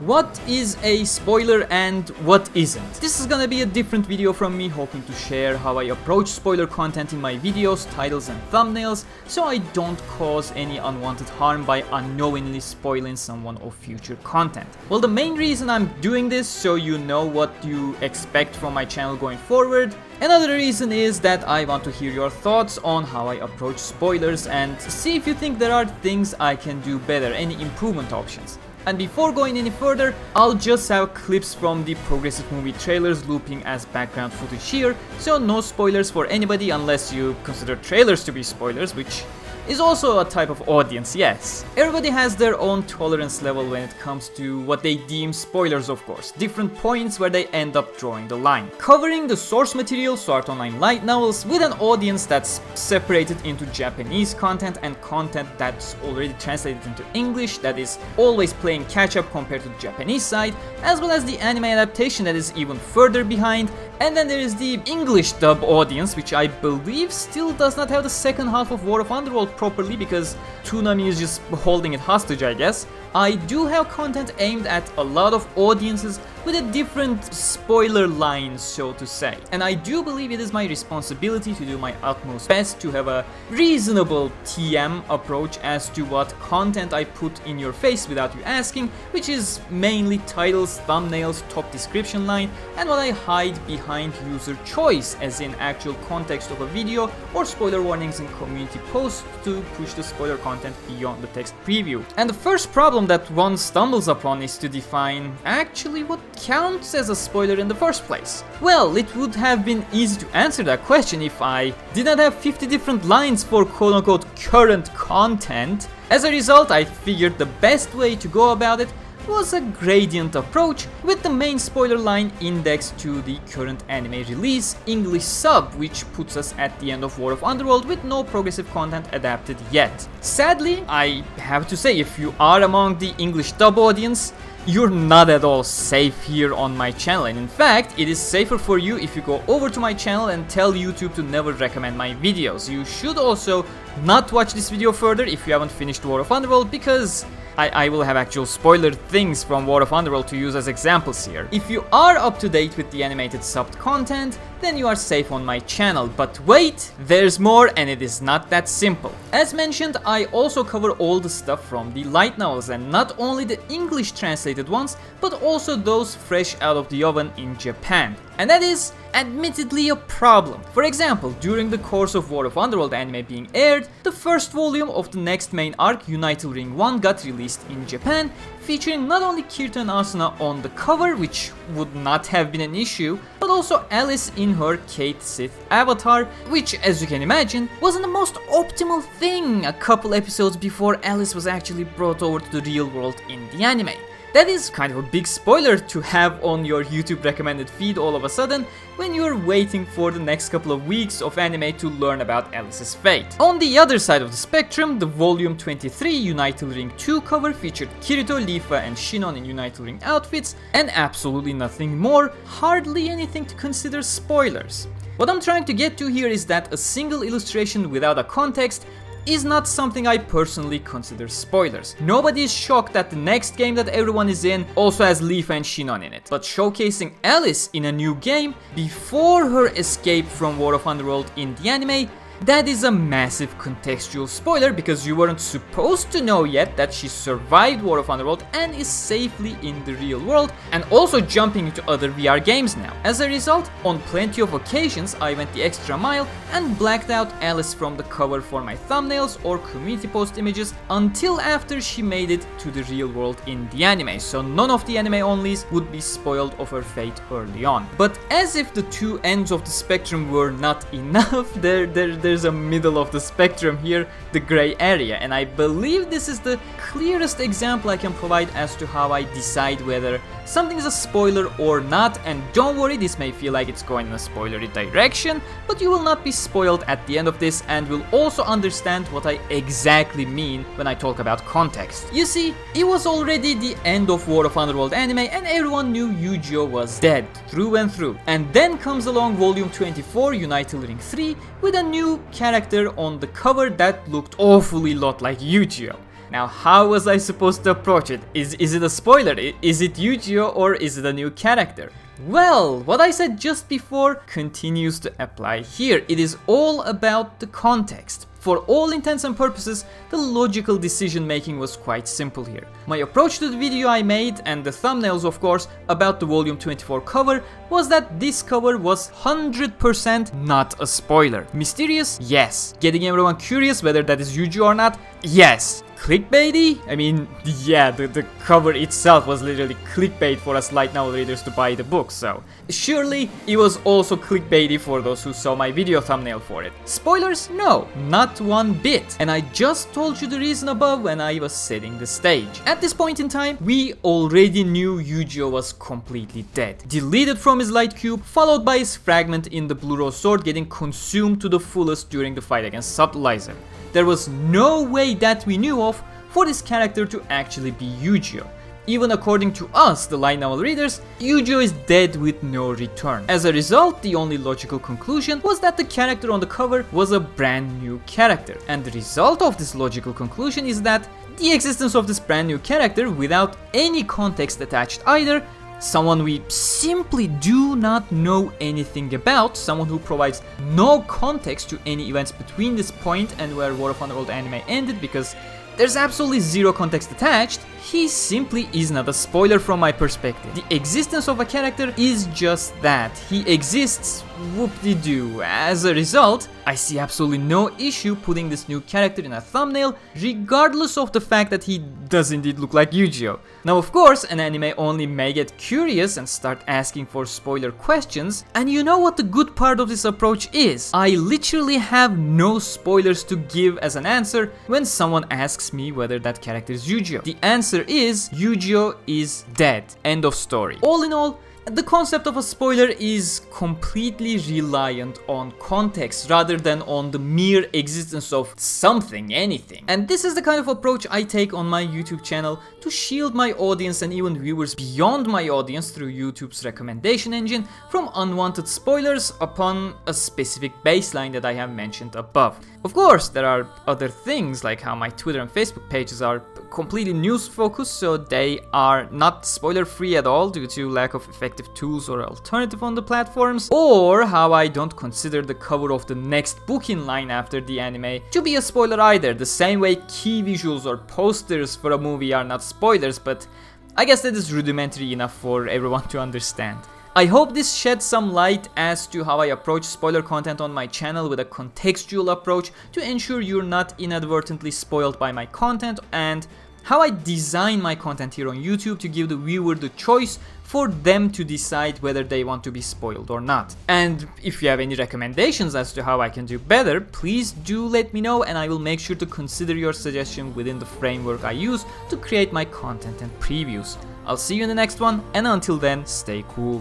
What is a spoiler and what isn't? This is gonna be a different video from me, hoping to share how I approach spoiler content in my videos, titles and thumbnails, so I don't cause any unwanted harm by unknowingly spoiling someone of future content. Well, the main reason I'm doing this, so you know what you expect from my channel going forward. Another reason is that I want to hear your thoughts on how I approach spoilers and see if you think there are things I can do better, any improvement options. And before going any further, I'll just have clips from the progressive movie trailers looping as background footage here, so no spoilers for anybody unless you consider trailers to be spoilers, which is also a type of audience, yes. Everybody has their own tolerance level when it comes to what they deem spoilers, of course. Different points where they end up drawing the line. Covering the source material, SAO Art Online light novels, with an audience that's separated into Japanese content and content that's already translated into English, that is always playing catch up compared to the Japanese side, as well as the anime adaptation that is even further behind. And then there is the English dub audience, which I believe still does not have the second half of War of Underworld properly because Toonami is just holding it hostage, I guess. I do have content aimed at a lot of audiences with a different spoiler line, so to say. And I do believe it is my responsibility to do my utmost best to have a reasonable TM approach as to what content I put in your face without you asking, which is mainly titles, thumbnails, top description line, and what I hide behind user choice, as in actual context of a video or spoiler warnings in community posts to push the spoiler content beyond the text preview. And the first problem that one stumbles upon is to define actually what counts as a spoiler in the first place. Well, it would have been easy to answer that question if I did not have 50 different lines for quote-unquote current content. As a result, I figured the best way to go about it was a gradient approach, with the main spoiler line indexed to the current anime release, English sub, which puts us at the end of War of Underworld with no progressive content adapted yet. Sadly, I have to say, if you are among the English dub audience, you're not at all safe here on my channel, and in fact, it is safer for you if you go over to my channel and tell YouTube to never recommend my videos. You should also not watch this video further if you haven't finished War of Underworld, because I will have actual spoiler things from War of Underworld to use as examples here. If you are up to date with the animated subbed content, then you are safe on my channel. But wait, there's more, and it is not that simple. As mentioned, I also cover all the stuff from the light novels, and not only the English translated ones, but also those fresh out of the oven in Japan. And that is admittedly a problem. For example, during the course of War of Underworld anime being aired, the first volume of the next main arc, Unital Ring 1, got released in Japan, featuring not only Kirito and Asuna on the cover, which would not have been an issue, but also Alice in her Kate Sith avatar, which, as you can imagine, wasn't the most optimal thing a couple episodes before Alice was actually brought over to the real world in the anime. That is kind of a big spoiler to have on your YouTube recommended feed all of a sudden when you're waiting for the next couple of weeks of anime to learn about Alice's fate. On the other side of the spectrum, the volume 23 Unital Ring 2 cover featured Kirito, Lifa and Shinon in Unital Ring outfits and absolutely nothing more, hardly anything to consider spoilers. What I'm trying to get to here is that a single illustration without a context is not something I personally consider spoilers. Nobody is shocked that the next game that everyone is in also has Leaf and Shinon in it. But showcasing Alice in a new game before her escape from War of Underworld in the anime, that is a massive contextual spoiler, because you weren't supposed to know yet that she survived War of Underworld and is safely in the real world, and also jumping into other VR games now. As a result, on plenty of occasions I went the extra mile and blacked out Alice from the cover for my thumbnails or community post images until after she made it to the real world in the anime, so none of the anime onlys would be spoiled of her fate early on. But as if the two ends of the spectrum were not enough, there's a middle of the spectrum here, the gray area, and I believe this is the clearest example I can provide as to how I decide whether something is a spoiler or not. And don't worry, this may feel like it's going in a spoilery direction, but you will not be spoiled at the end of this and will also understand what I exactly mean when I talk about context. You see, it was already the end of War of Underworld anime and everyone knew Yu-Gi-Oh was dead through and through. And then comes along volume 24 Unital Ring 3 with a new character on the cover that looked awfully lot like Yu-Gi-Oh. Now, how was I supposed to approach it? Is it a spoiler? Is it Yu-Gi-Oh or is it a new character? Well, what I said just before continues to apply here. It is all about the context. For all intents and purposes, the logical decision making was quite simple here. My approach to the video I made, and the thumbnails of course, about the volume 24 cover was that this cover was 100% not a spoiler. Mysterious? Yes. Getting everyone curious whether that is Yu-Gi-Oh or not? Yes. Clickbaity? I mean, yeah, the cover itself was literally clickbait for us light novel readers to buy the book, so surely it was also clickbaity for those who saw my video thumbnail for it. Spoilers? No, not one bit. And I just told you the reason above when I was setting the stage. At this point in time, we already knew Yu-Gi-Oh was completely dead. Deleted from his light cube, followed by his fragment in the blue rose sword getting consumed to the fullest during the fight against Subtilizer. There was no way that we knew of for this character to actually be Yu-Gi-Oh. Even according to us, the light novel readers, Yu-Gi-Oh is dead with no return. As a result, the only logical conclusion was that the character on the cover was a brand new character. And the result of this logical conclusion is that the existence of this brand new character without any context attached either, someone we simply do not know anything about, someone who provides no context to any events between this point and where War of Underworld anime ended because there's absolutely zero context attached, he simply is not a spoiler from my perspective. The existence of a character is just that. He exists, whoop-de-doo. As a result, I see absolutely no issue putting this new character in a thumbnail, regardless of the fact that he does indeed look like Yu-Gi-Oh. Now of course, an anime only may get curious and start asking for spoiler questions, and you know what the good part of this approach is? I literally have no spoilers to give as an answer when someone asks me whether that character is Yu-Gi-Oh. The answer is Yu-Gi-Oh is dead. End of story. All in all, the concept of a spoiler is completely reliant on context rather than on the mere existence of something, anything. And this is the kind of approach I take on my YouTube channel to shield my audience and even viewers beyond my audience through YouTube's recommendation engine from unwanted spoilers upon a specific baseline that I have mentioned above. Of course, there are other things like how my Twitter and Facebook pages are completely news focused, so they are not spoiler free at all due to lack of effective tools or alternative on the platforms, or how I don't consider the cover of the next book in line after the anime to be a spoiler either, the same way key visuals or posters for a movie are not spoilers, but I guess that is rudimentary enough for everyone to understand. I hope this sheds some light as to how I approach spoiler content on my channel with a contextual approach to ensure you're not inadvertently spoiled by my content, and how I design my content here on YouTube to give the viewer the choice for them to decide whether they want to be spoiled or not. And if you have any recommendations as to how I can do better, please do let me know and I will make sure to consider your suggestion within the framework I use to create my content and previews. I'll see you in the next one, and until then, stay cool.